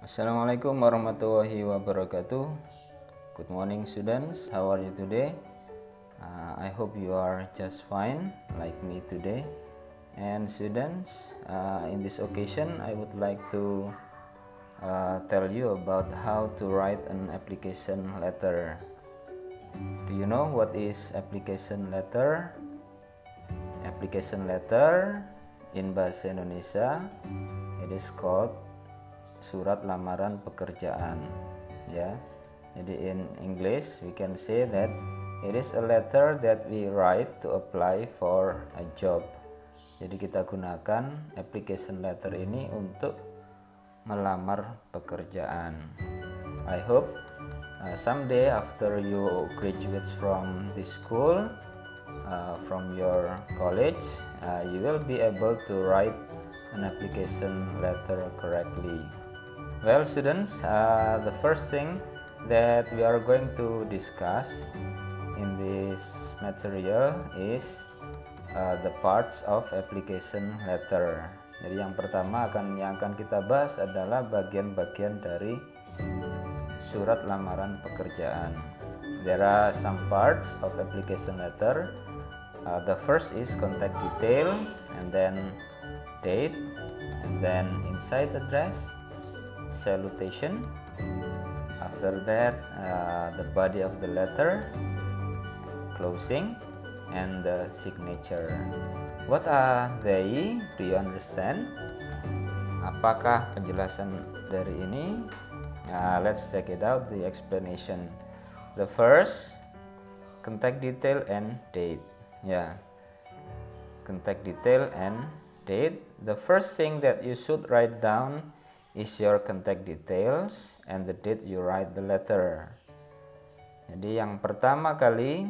Assalamualaikum warahmatullahi wabarakatuh. Good morning students, how are you today? I hope you are just fine like me today. And students, in this occasion I would like to tell you about how to write an application letter. Do you know what is application letter? Application letter in bahasa Indonesia it is called surat lamaran pekerjaan, ya. Jadi in English we can say that it is a letter that we write to apply for a job. Jadi kita gunakan application letter ini untuk melamar pekerjaan. I hope someday after you graduate from this school, from your college, you will be able to write an application letter correctly. Well students, the first thing that we are going to discuss in this material is the parts of application letter. Jadi yang pertama yang akan kita bahas adalah bagian-bagian dari surat lamaran pekerjaan. There are some parts of application letter. The first is contact detail, and then date, and then inside address, salutation. After that, the body of the letter, closing, and the signature. What are they? Do you understand? Apakah penjelasan dari ini? Let's check it out, the explanation. The first, contact detail and date. Contact detail and date. The first thing that you should write down is your contact details and the date you write the letter. Jadi yang pertama kali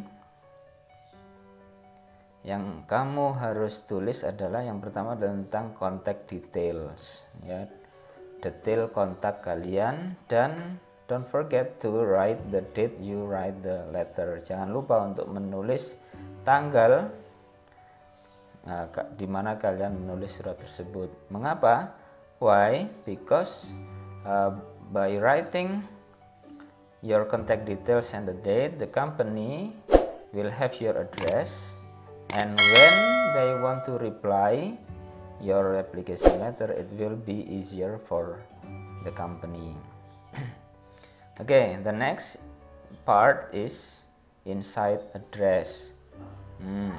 yang kamu harus tulis adalah yang pertama tentang contact details, ya. Detail kontak kalian, dan don't forget to write the date you write the letter. Jangan lupa untuk menulis tanggal di mana kalian menulis surat tersebut. Mengapa? Why? Because by writing your contact details and the date, the company will have your address, and when they want to reply your application letter, it will be easier for the company. Okay, the next part is inside address.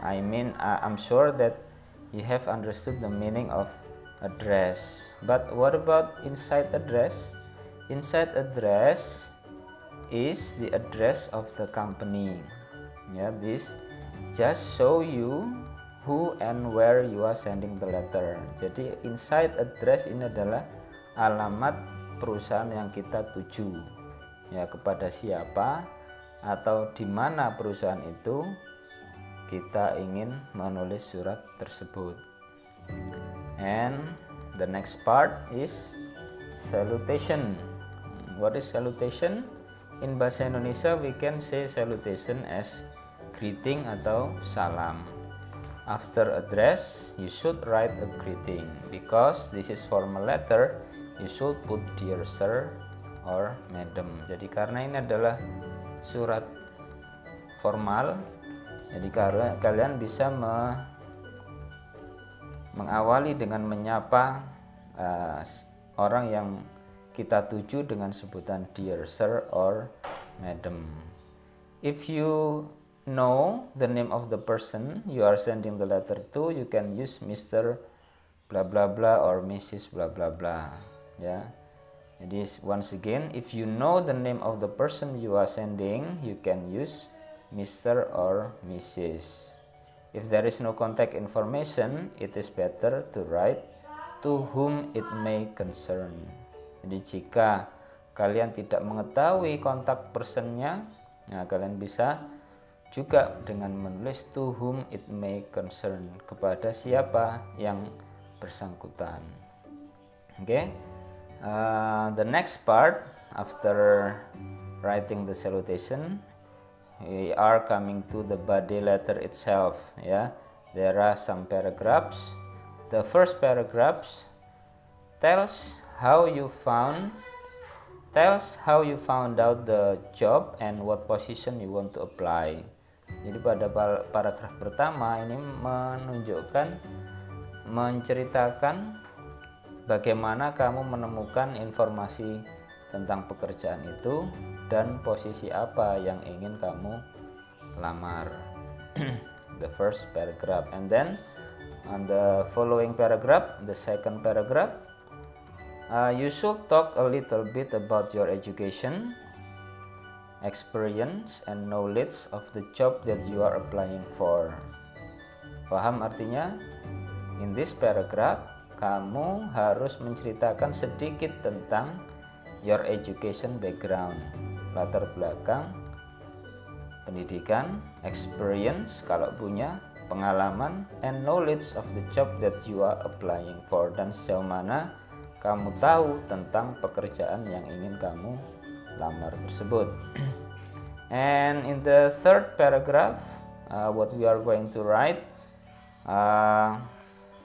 I'm sure that you have understood the meaning of address, but what about inside address? Inside address is the address of the company. This just show you who and where you are sending the letter. Jadi inside address ini adalah alamat perusahaan yang kita tuju, ya, kepada siapa atau di mana perusahaan itu kita ingin menulis surat tersebut. And the next part is salutation. What is salutation? In bahasa Indonesia we can say salutation as greeting atau salam. After address you should write a greeting, because this is formal letter you should put dear sir or madam. Jadi karena ini adalah surat formal, jadi kalian bisa mengawali dengan menyapa orang yang kita tuju dengan sebutan dear sir or madam. If you know the name of the person you are sending the letter to, you can use Mr. blah blah blah or Mrs. blah blah blah, ya. Jadi once again, if you know the name of the person you are sending, you can use Mr. or Mrs. If there is no contact information, it is better to write to whom it may concern. Jadi jika kalian tidak mengetahui kontak personnya, nah kalian bisa juga dengan menulis to whom it may concern, kepada siapa yang bersangkutan. Okay, the next part after writing the salutation, we are coming to the body letter itself. There are some paragraphs. The first paragraphs tells how you found tells how you found out the job and what position you want to apply. Jadi pada paragraf pertama ini menceritakan bagaimana kamu menemukan informasi tentang pekerjaan itu dan posisi apa yang ingin kamu lamar. The first paragraph, and then on the following paragraph, the second paragraph, you should talk a little bit about your education, experience, and knowledge of the job that you are applying for. Paham artinya? In this paragraph, kamu harus menceritakan sedikit tentang your education background, latar belakang pendidikan, experience kalau punya, pengalaman, and knowledge of the job that you are applying for, dan sejauh mana kamu tahu tentang pekerjaan yang ingin kamu lamar tersebut. And in the third paragraph, what we are going to write,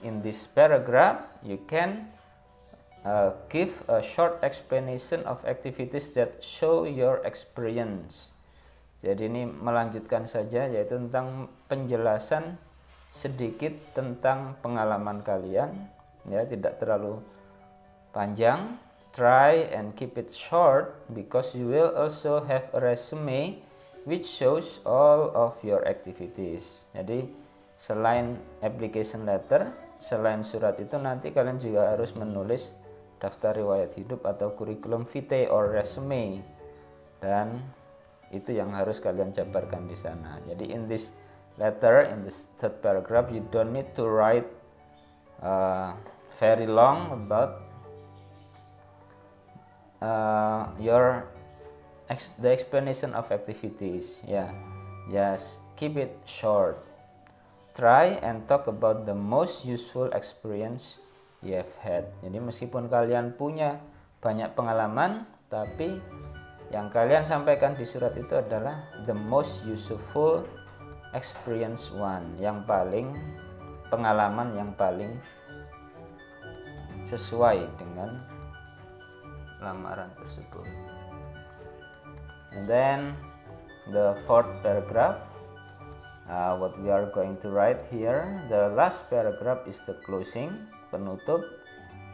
in this paragraph you can give a short explanation of activities that show your experience. Jadi ini melanjutkan saja, yaitu tentang penjelasan sedikit tentang pengalaman kalian, ya, tidak terlalu panjang. Try and keep it short because you will also have a resume which shows all of your activities. Jadi selain application letter, selain surat itu, nanti kalian juga harus menulis daftar riwayat hidup atau curriculum vitae or resume, dan itu yang harus kalian jabarkan di sana. Jadi in this letter, in this third paragraph, you don't need to write very long about the explanation of activities. Yeah, just keep it short. Try and talk about the most useful experience you have had. Jadi meskipun kalian punya banyak pengalaman, tapi yang kalian sampaikan di surat itu adalah the most useful experience one, yang paling pengalaman yang paling sesuai dengan lamaran tersebut. And then the fourth paragraph, what we are going to write here, the last paragraph is the closing, penutup.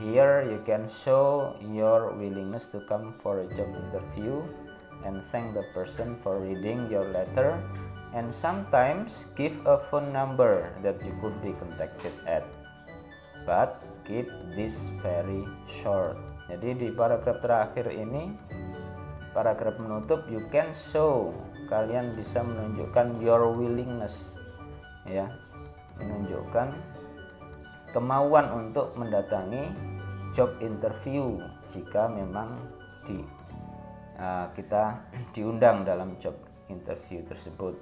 Here you can show your willingness to come for a job interview and thank the person for reading your letter, and sometimes give a phone number that you could be contacted at, but keep this very short. Jadi di paragraf terakhir ini, paragraf menutup, you can show, kalian bisa menunjukkan your willingness, ya, menunjukkan kemauan untuk mendatangi job interview jika memang kita diundang dalam job interview tersebut.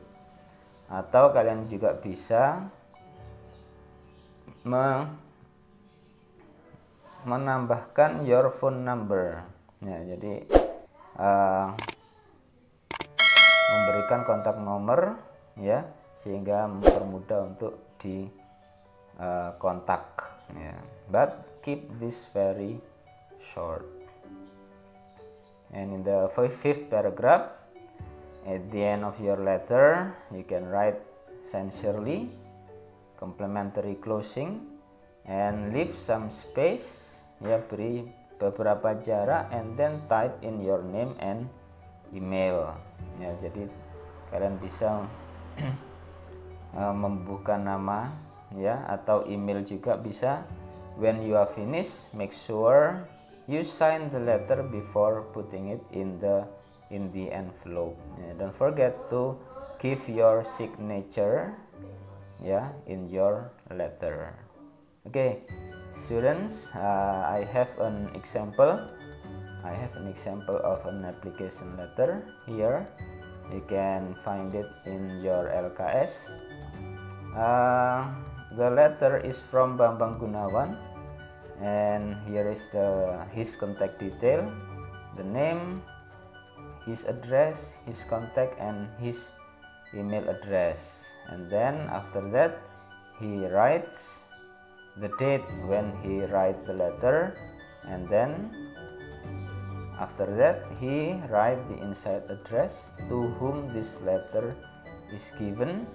Atau kalian juga bisa menambahkan your phone number, ya, jadi memberikan kontak nomor, ya, sehingga mempermudah untuk kontak, ya. But keep this very short. And in the fifth paragraph, at the end of your letter, you can write sincerely, complimentary closing, and leave some space, ya, beri beberapa jarak, and then type in your name and email, ya. Jadi kalian bisa membuka nama, ya, atau email juga bisa. When you are finished, make sure you sign the letter before putting it in the envelope. Don't forget to give your signature, ya, in your letter. Okay, students, I have an example. I have an example of an application letter here. You can find it in your LKS. The letter is from Bambang Gunawan, and here is his contact detail, the name, his address, his contact, and his email address. And then after that, he writes the date when he write the letter, and then After that, he write the inside address to whom this letter is given,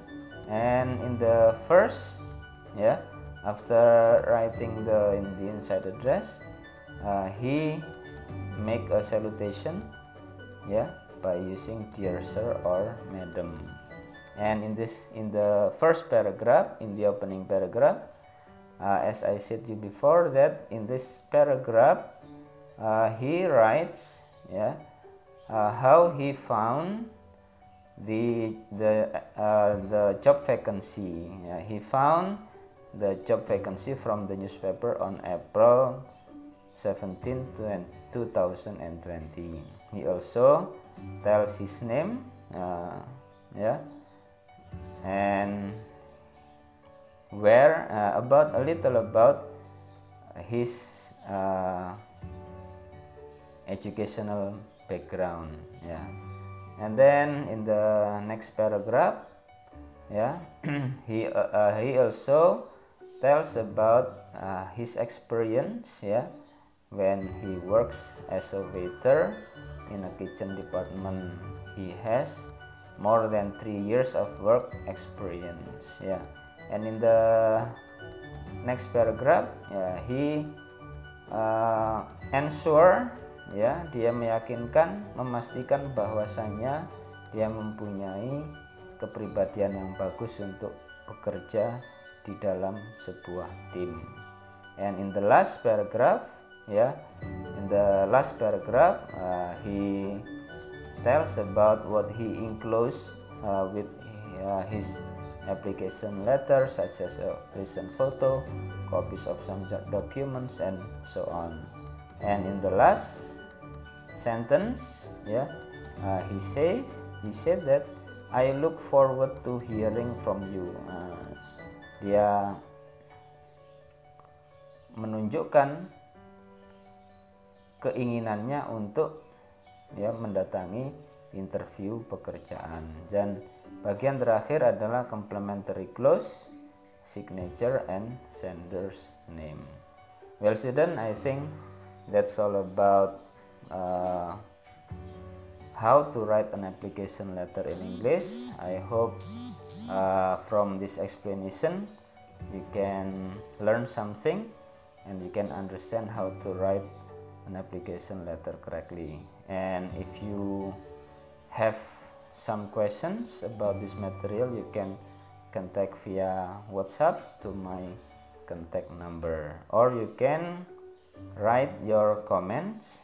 and in the first, after writing the inside address, he make a salutation, by using dear sir or madam. And in the first paragraph, in the opening paragraph, as I said you before, that in this paragraph he writes how he found the job vacancy. He found the job vacancy from the newspaper on April 17, 2020. He also tells his name, and where about a little about his educational background, and then in the next paragraph, he also tells about his experience, when he works as a waiter in a kitchen department. He has more than 3 years of work experience, and in the next paragraph, he ensure, dia meyakinkan, memastikan bahwasanya dia mempunyai kepribadian yang bagus untuk bekerja di dalam sebuah tim. And in the last paragraph, he tells about what he includes with his application letter, such as a recent photo, copies of some documents, and so on. And in the last sentence, he said that I look forward to hearing from you. Dia menunjukkan keinginannya untuk mendatangi interview pekerjaan. Dan bagian terakhir adalah complementary clause, signature, and sender's name. Well, student, I think that's all about how to write an application letter in English. I hope from this explanation you can learn something and you can understand how to write an application letter correctly. And if you have some questions about this material, you can contact via WhatsApp to my contact number, or you can write your comments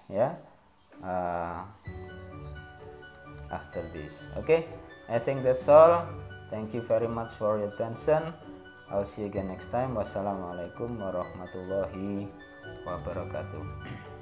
after this. Okay, I think that's all. Thank you very much for your attention. I'll see you again next time. Wassalamualaikum warahmatullahi wabarakatuh.